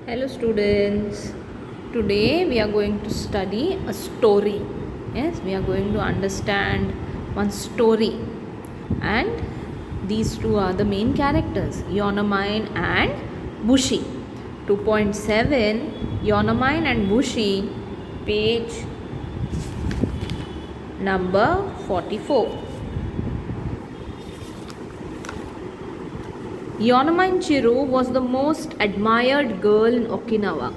Hello students. Today we are going to study a story. Yes, we are going to understand one story. And these two are the main characters, Yonomine and Bushi. 2.7 Yonomine and Bushi, page number 44. Yonomine Chiru was the most admired girl in Okinawa.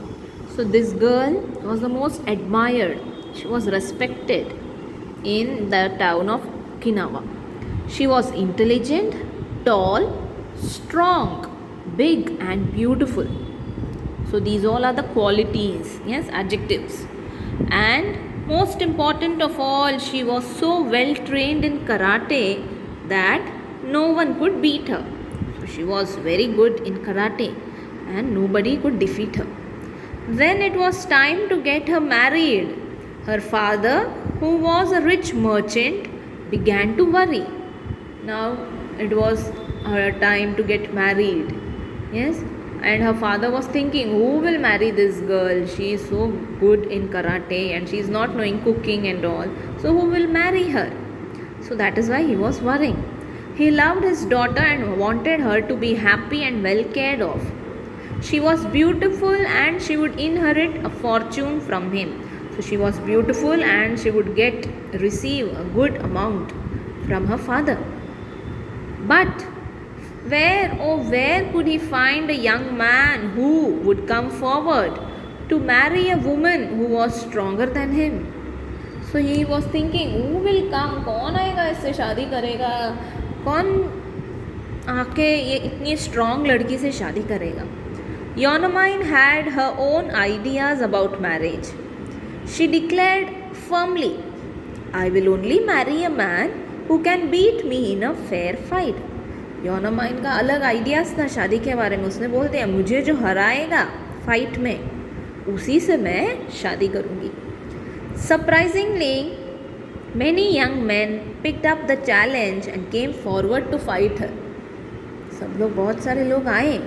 So this girl was the most admired. She was respected in the town of Okinawa. She was intelligent, tall, strong, big and beautiful. So these all are the qualities, yes, adjectives. And most important of all, she was so well trained in karate that no one could beat her. So she was very good in karate and nobody could defeat her. Then it was time to get her married. Her father, who was a rich merchant, began to worry. Now it was her time to get married. Yes, and her father was thinking, who will marry this girl? She is so good in karate and she is not knowing cooking and all. So who will marry her? So that is why he was worrying. He loved his daughter and wanted her to be happy and well cared of. She was beautiful and she would inherit a fortune from him. So she was beautiful and she would receive a good amount from her father. But where could he find a young man who would come forward to marry a woman who was stronger than him? So he was thinking, who will come? कौन आएगा इससे शादी करेगा? कौन आके ये इतनी strong लड़की से शादी करेगा? Yonomine had her own ideas about marriage. She declared firmly, I will only marry a man who can beat me in a fair fight. Yonomine का अलग आइडियाज़ था शादी के बारे में. उसने बोल दिया, मुझे जो हराएगा फाइट में उसी से मैं शादी करूँगी. Surprisingly, many young men picked up the challenge and came forward to fight her. सब लोग, बहुत सारे लोग आए.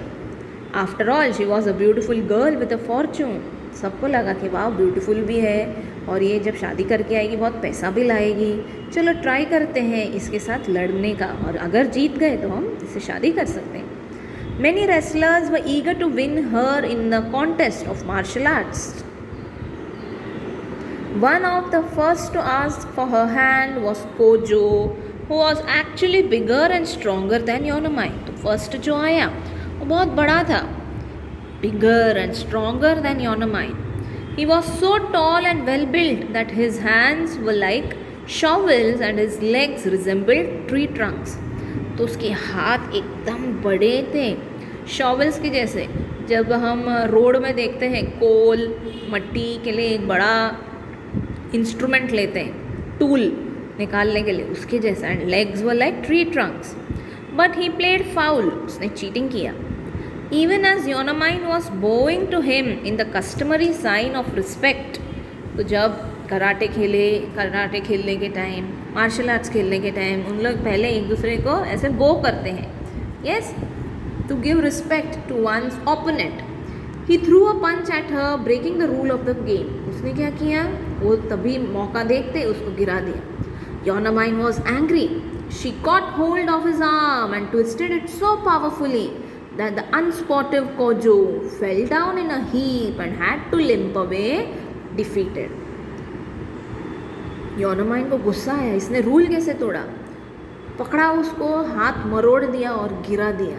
After all she was a beautiful girl with a Fortune. सबको लगा कि वाह ब्यूटीफुल भी है और ये जब शादी करके आएगी बहुत पैसा भी लाएगी. चलो ट्राई करते हैं इसके साथ लड़ने का और अगर जीत गए तो हम इससे शादी कर सकते हैं. Many wrestlers were eager to win her in the contest of martial arts. One of the first to ask for her hand was Kojo, who was actually bigger and stronger than Yonomine. तो first जो आया वो बहुत बड़ा था, bigger and stronger than Yonomine. He was so tall and well built that his hands were like shovels and his legs resembled tree trunks. तो उसके हाथ एकदम बड़े थे, शॉवल्स के जैसे. जब हम रोड में देखते हैं कोल मट्टी के लिए एक बड़ा इंस्ट्रूमेंट लेते हैं टूल निकालने के लिए, उसके जैसा. And legs were like tree trunks. But he played foul. उसने चीटिंग किया. Even as Yonamine was bowing to him in the customary sign of respect. तो जब कराटे खेलने के टाइम, मार्शल आर्ट्स खेलने के टाइम उन लोग पहले एक दूसरे को ऐसे बो करते हैं, yes, to give respect to one's opponent. He threw a punch at her breaking the rule of the game. उसने क्या किया, वो तभी मौका देखते उसको गिरा दिया. Yonomine was angry. She caught hold of his arm and twisted it so powerfully that the unsportive Kojo fell down in a heap and had to limp away defeated. Yonomine को गुस्सा आया, इसने रूल कैसे तोड़ा. पकड़ा उसको, हाथ मरोड़ दिया और गिरा दिया.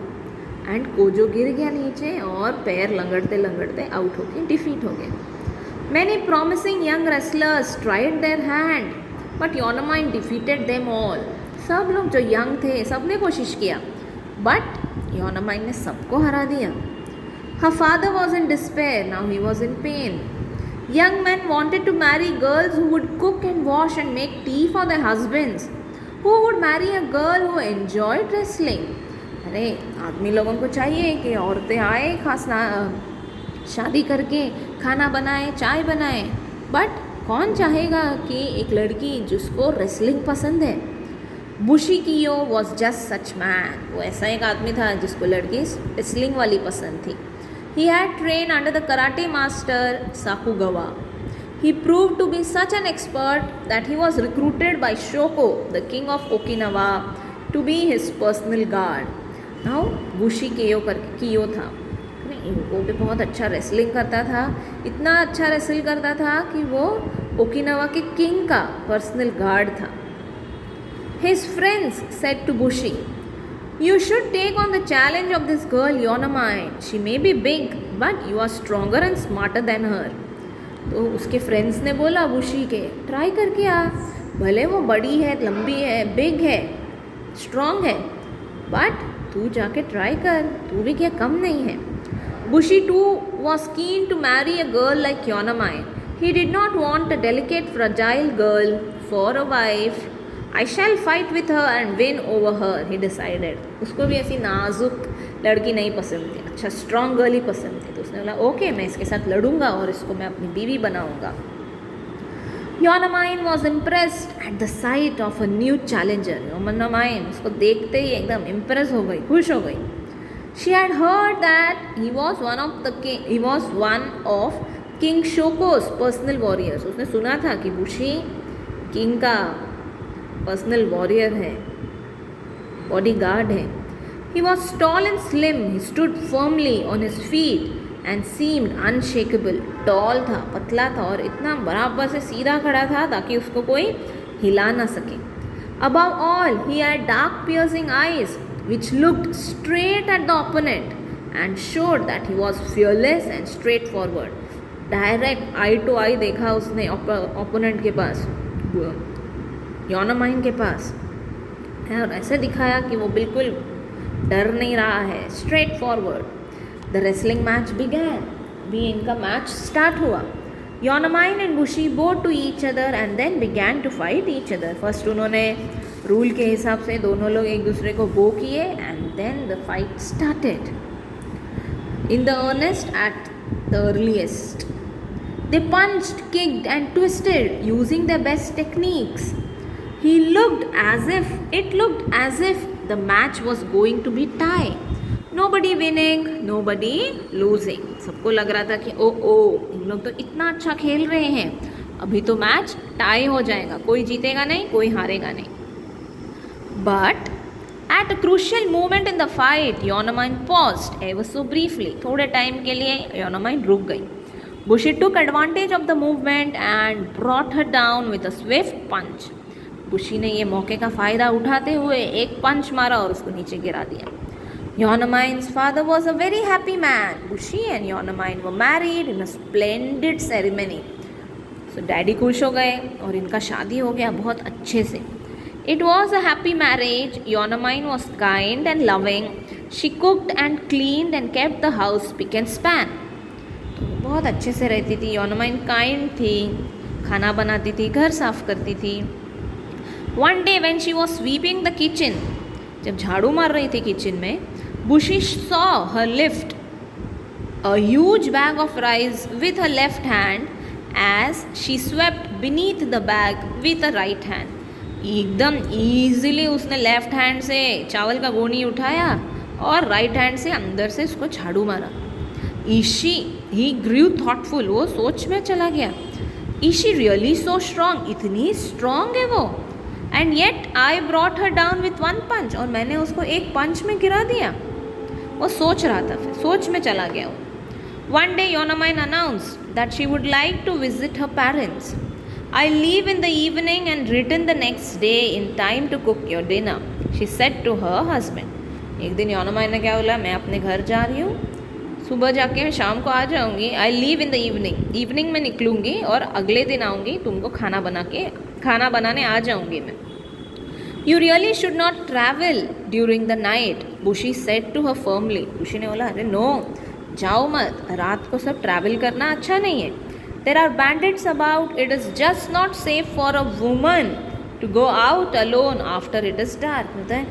एंड कोजो गिर गया नीचे और पैर लंगड़ते लंगड़ते आउट होके डिफीट हो गया. Many promising young wrestlers tried their hand, but Yonomine defeated them all. सब लोग जो यंग थे सब ने कोशिश किया, but Yonomine ने सबको हरा दिया. Her father was in despair. Now he was in pain. Young men wanted to marry girls who would cook and wash and make tea for their husbands. Who would marry a girl who enjoyed wrestling? अरे आदमी लोगों को चाहिए कि औरतें आए खास शादी करके खाना बनाए, चाय बनाए. बट कौन चाहेगा कि एक लड़की जिसको रेसलिंग पसंद है. बुशी कियो वॉज जस्ट सच मैन. वो ऐसा एक आदमी था जिसको लड़की रेसलिंग वाली पसंद थी. He had trained under the karate master Sakugawa. He proved to be such an expert that he was recruited by Shoko, the king of Okinawa, to be his personal guard. Now Bushi कियो था, वो भी बहुत अच्छा wrestling करता था, इतना अच्छा रेसल करता था कि वो ओकिनावा के किंग का पर्सनल गार्ड था. His friends said to Bushi, "You should take on the challenge of this girl Yonamine. She may be big, but you are stronger and smarter than her." तो उसके friends ने बोला बुशी के, try करके आ, भले वो बड़ी है, लंबी है, बिग है, स्ट्रॉन्ग है, बट तू जाके ट्राई कर, तू भी क्या कम नहीं है. Bushi too was keen to marry a girl like Yonamine. He did not want a delicate, fragile girl for a wife. I shall fight with her and win over her, he decided. उसको भी ऐसी नाजुक लड़की नहीं पसंद थी, अच्छा strong girl ही पसंद थी. तो उसने बोला ओके, मैं इसके साथ लड़ूंगा और इसको मैं अपनी बीवी बनाऊंगा. Yonamine was impressed at the sight of a new challenger. Yonamine उसको देखते ही एकदम इम्प्रेस हो गई, खुश हो गई. She had heard that he was one of King Shoko's personal warriors. उसने सुना था कि बुशी किंग का पर्सनल वॉरियर है, बॉडी गार्ड है. He was tall and slim. He stood firmly on his feet and seemed unshakable. Tall था, पतला था और इतना बराबर से सीधा खड़ा था ताकि उसको कोई हिला ना सके. Above all, he had dark piercing eyes which looked straight at the opponent and showed that he was fearless and straightforward. Direct eye to eye देखा उसने ओपोनेंट के पास, योनामाइन के पास, और ऐसे दिखाया कि वो बिल्कुल डर नहीं रहा है, straightforward. The wrestling match began. भी इनका मैच स्टार्ट हुआ. Yonamine and Bushi bowed to each other and then began to fight each other. First उन्होंने रूल के हिसाब से दोनों लोग एक दूसरे को बो किए and then the fight started in the earnest at the earliest. They punched, kicked and twisted using their best techniques. It looked as if the match was going to be tie. Nobody winning, nobody losing. सबको लग रहा था कि इन लोग तो इतना अच्छा खेल रहे हैं, अभी तो मैच टाई हो जाएगा, कोई जीतेगा नहीं, कोई हारेगा नहीं. But at a crucial moment in the fight, Yonamine paused ever so briefly. थोड़े टाइम के लिए Yonamine रुक गई. Bushi took advantage of the movement and brought her down with a swift punch. बुशी ने ये मौके का फ़ायदा उठाते हुए एक पंच मारा और उसको नीचे गिरा दिया. Yonamine's father was a very happy man. Bushi and Yonamine were married in a splendid ceremony. So daddy खुश हो गए और इनका शादी हो गया बहुत अच्छे से. It was a happy marriage. Yonamine was kind and loving. She cooked and cleaned and kept the house spick and span. बहुत अच्छे से रहती थी. योनामाइन काइंड थी, खाना बनाती थी, घर साफ करती थी. One day when she was sweeping the kitchen, जब झाड़ू मार रही थी किचन में, Bushi saw her lift a huge bag of rice with her left hand as she swept beneath the bag with a right hand. एकदम easily उसने left hand से चावल का गोनी उठाया और राइट हैंड से अंदर से उसको झाड़ू मारा. ही ग्रू थॉटफुल, वो सोच में चला गया. शी रियली सो स्ट्रॉन्ग, इतनी स्ट्रॉन्ग है वो. And yet I brought her down with one punch, और मैंने उसको एक पंच में गिरा दिया. वो सोच रहा था, फिर सोच में चला गया वो. One day Yonamine announced that she would like to visit her parents. I leave in the evening and return the next day in time to cook your dinner, she said to her husband. एक दिन योनामाइन ने क्या बोला, मैं अपने घर जा रही हूँ, सुबह जाके शाम को आ जाऊँगी. आई लीव इन द इवनिंग में निकलूँगी और अगले दिन आऊँगी, तुमको खाना बनाने आ जाऊँगी मैं. You really should not travel during the night, Bushi said to her firmly. Bushi ने बोला, अरे नो, जाओ मत, रात को सब ट्रैवल करना अच्छा नहीं है. There are bandits about, it is just not safe for a woman to go out alone after it is dark. होता है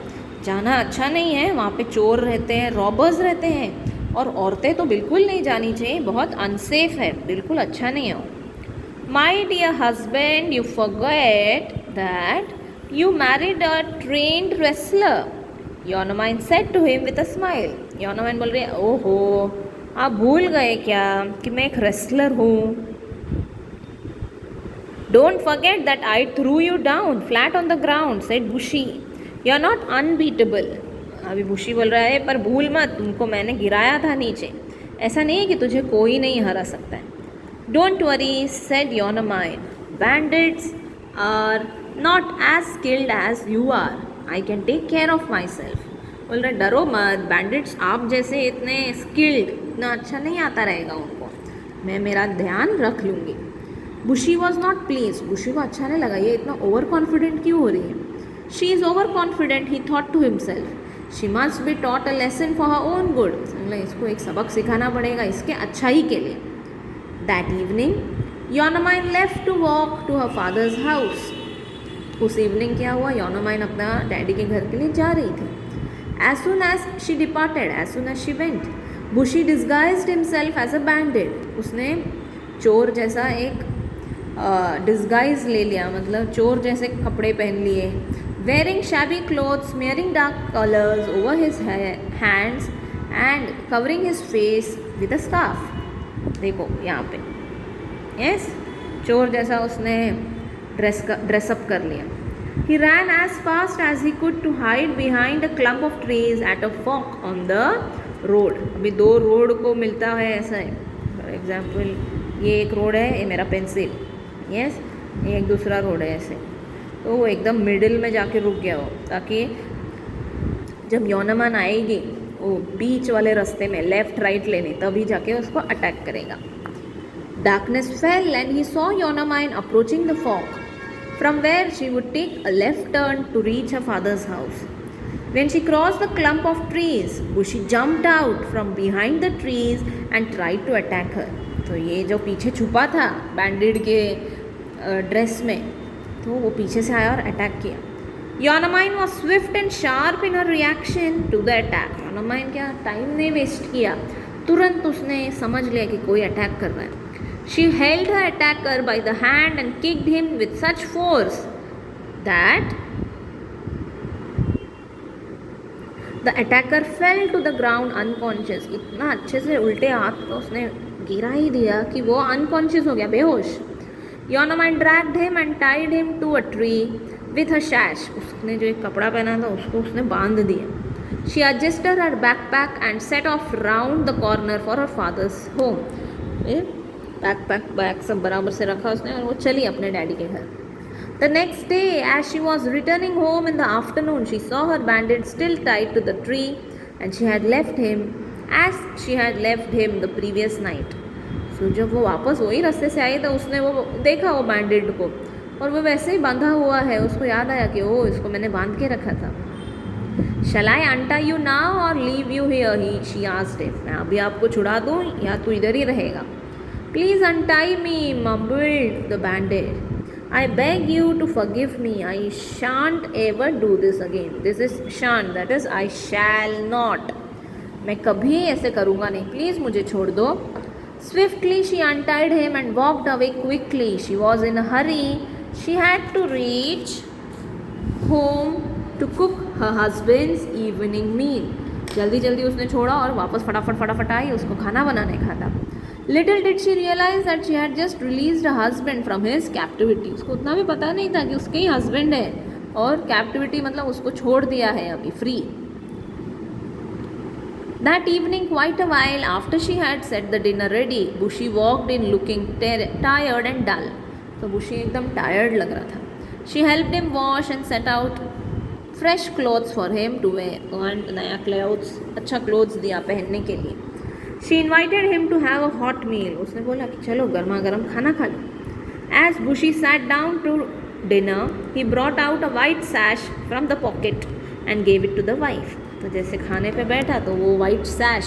जाना अच्छा नहीं है, वहाँ पे चोर रहते हैं, रॉबर्स रहते हैं, और औरतें तो बिल्कुल नहीं जानी चाहिए, बहुत अनसेफ है, बिल्कुल अच्छा नहीं है. My dear husband, you forget that you married a trained wrestler, Yonamine said to him with a smile. Yonamine बोल रही है, ओहो आप भूल गए क्या कि मैं एक रेसलर हूँ? Don't forget that I threw you down flat on the ground, said Bushi. You are not unbeatable. अभी बुशी बोल रहा है, पर भूल मत, तुमको मैंने गिराया था नीचे. ऐसा नहीं है कि तुझे कोई नहीं हरा सकता है. Don't worry, said Yonomine. Bandits are not as skilled as you are. I can take care of myself. बोल रहा डरो मत, बैंडिट्स आप जैसे इतने स्किल्ड, इतना अच्छा नहीं आता रहेगा उनको, मैं मेरा ध्यान रख लूँगी. बुशी वॉज नॉट प्लीज. बुशी को अच्छा नहीं लगा, ये इतना ओवर कॉन्फिडेंट क्यों हो रही है. She is over confident, he thought to himself. She must be taught a lesson for her own good. मतलब इसको एक सबक सिखाना पड़ेगा इसके अच्छाई के लिए. That evening Yonamine left to walk to her father's house. उस इवनिंग क्या हुआ, योनोमाइन अपना डैडी के घर के लिए जा रही थी. As soon as she departed, as soon as she went, Bushi disguised himself as a bandit. उसने चोर जैसा एक डिस्गाइज ले लिया, मतलब चोर जैसे कपड़े पहन लिए. Wearing shabby clothes, smearing dark colours over his hands and covering his face with a scarf. देखो यहाँ पे, यस, चोर जैसा उसने ड्रेसअप कर लिया. He ran as fast as he could to hide behind a clump of trees at a fork on the road. अभी दो रोड को मिलता है ऐसा है. फॉर एग्जाम्पल ये एक रोड है, ये मेरा पेंसिल, यस, ये एक दूसरा रोड है ऐसे. तो वो एकदम मिडिल में जाके रुक गया हो, ताकि जब योनामान आएगी वो बीच वाले रास्ते में लेफ्ट राइट लेने, तभी जाके उसको अटैक करेगा. Darkness fell and he saw Yonamine approaching the fork, from where she would take a left turn to reach her father's house. When she crossed the clump of trees, Bushi jumped out from behind the trees and tried to attack her. तो ये जो पीछे छुपा था bandit के dress में, तो वो पीछे से आया और अटैक किया. Yonamine was swift and sharp in her reaction to the attack. Yonamine क्या टाइम ने वेस्ट किया, तुरंत उसने समझ लिया कि कोई अटैक कर रहा है. She held her attacker by the hand and kicked him with such force that the attacker fell to the ground unconscious. इतना अच्छे से उल्टे हाथ को उसने गिरा ही दिया कि वो अनकॉन्शियस हो गया, बेहोश. Yonamine dragged him and tied him to a tree with a sash. उसने जो एक कपड़ा पहना था उसको उसने बांध दिया. She adjusted her backpack and set of round the corner for her father's home. फिर बैकपैक बैग सब बराबर से रखा उसने और वो चली अपने डैडी के घर. The next day, as she was returning home in the afternoon, she saw her bandit still tied to the tree, and she had left him as she had left him the previous night. So जब वो वापस वही रास्ते से आई तो उसने वो देखा वो बैंडिट को, और वो वैसे ही बंधा हुआ है. उसको याद आया कि ओ, इसको मैंने बांध के रखा था. Shall I untie you now or leave you here? She asked him. मैं अभी आपको छुड़ा दूँ या तू इधर ही रहेगा? Please untie me, mumbled the bandit. I beg you to forgive me. I shan't ever do this again. This is shan't, that is I shall not. मैं कभी ऐसे करूँगा नहीं, प्लीज़ मुझे छोड़ दो. Swiftly she untied him and walked away quickly. She was in a hurry. She had to reach home to cook her husband's evening meal. जल्दी जल्दी उसने छोड़ा और वापस फटाफट आई उसको खाना बनाने का था. Little did she realize that she had just released her husband from his captivity. उसको उतना भी पता नहीं था कि उसके ही हस्बैंड है, और कैप्टिविटी मतलब उसको छोड़ दिया है अभी free. That evening, quite a while after she had set the dinner ready, Bushi walked in looking tired and dull. तो बुशी एकदम टायर्ड लग रहा था. She helped him wash and set out fresh clothes for him to wear. और नया clothes, अच्छा clothes दिया पहनने के लिए. She invited him to have a hot meal. उसने बोला कि चलो गर्मा गर्म खाना खा लो. As Bushi sat down to dinner, he brought out a white sash from the pocket and gave it to the wife. तो जैसे खाने पे बैठा तो वो white sash,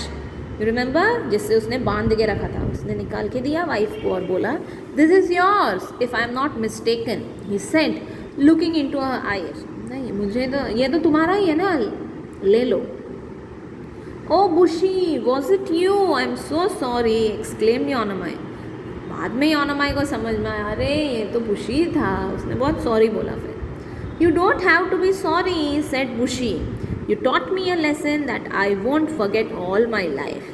you remember, जिससे उसने बांध के रखा था, उसने निकाल के दिया वाइफ को और बोला, This is yours, if I am not mistaken, he said, looking into her eyes. नहीं, मुझे तो ये तो तुम्हारा ही है ना, ले लो. Oh Bushi, was it you? I am so sorry, exclaimed Yonomai. बाद में योनामाई को समझ में आया, अरे ये तो बुशी था, उसने बहुत सॉरी बोला. फिर You don't have to be sorry, said Bushi. You taught me a lesson that I won't forget all my life.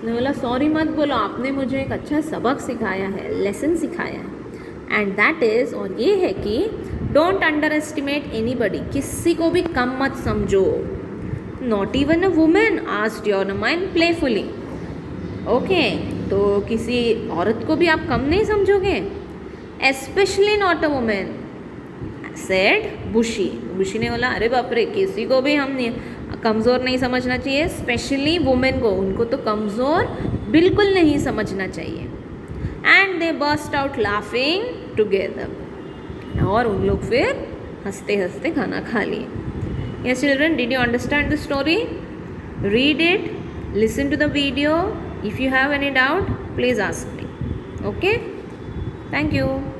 उसने बोला सॉरी मत बोलो, आपने मुझे एक अच्छा सबक सिखाया है, लेसन सिखाया है। एंड दैट इज़, और ये है कि डोंट अंडर एस्टिमेट एनीबडी, किसी को भी कम मत समझो। Not even a woman, asked Yonamine playfully. Okay, तो किसी औरत को भी आप कम नहीं समझोगे, especially not a woman, said Bushi. Bushi ने बोला अरे बाप रे, किसी को भी हम नहीं कमज़ोर नहीं समझना चाहिए, स्पेशली वुमेन को, उनको तो कमज़ोर बिल्कुल नहीं समझना चाहिए। And they burst out laughing together, और उन लोग फिर हंसते हंसते खाना खा लिए। Yes children, did you understand the story? Read it, listen to the video. If you have any doubt, please ask me. Okay, thank you.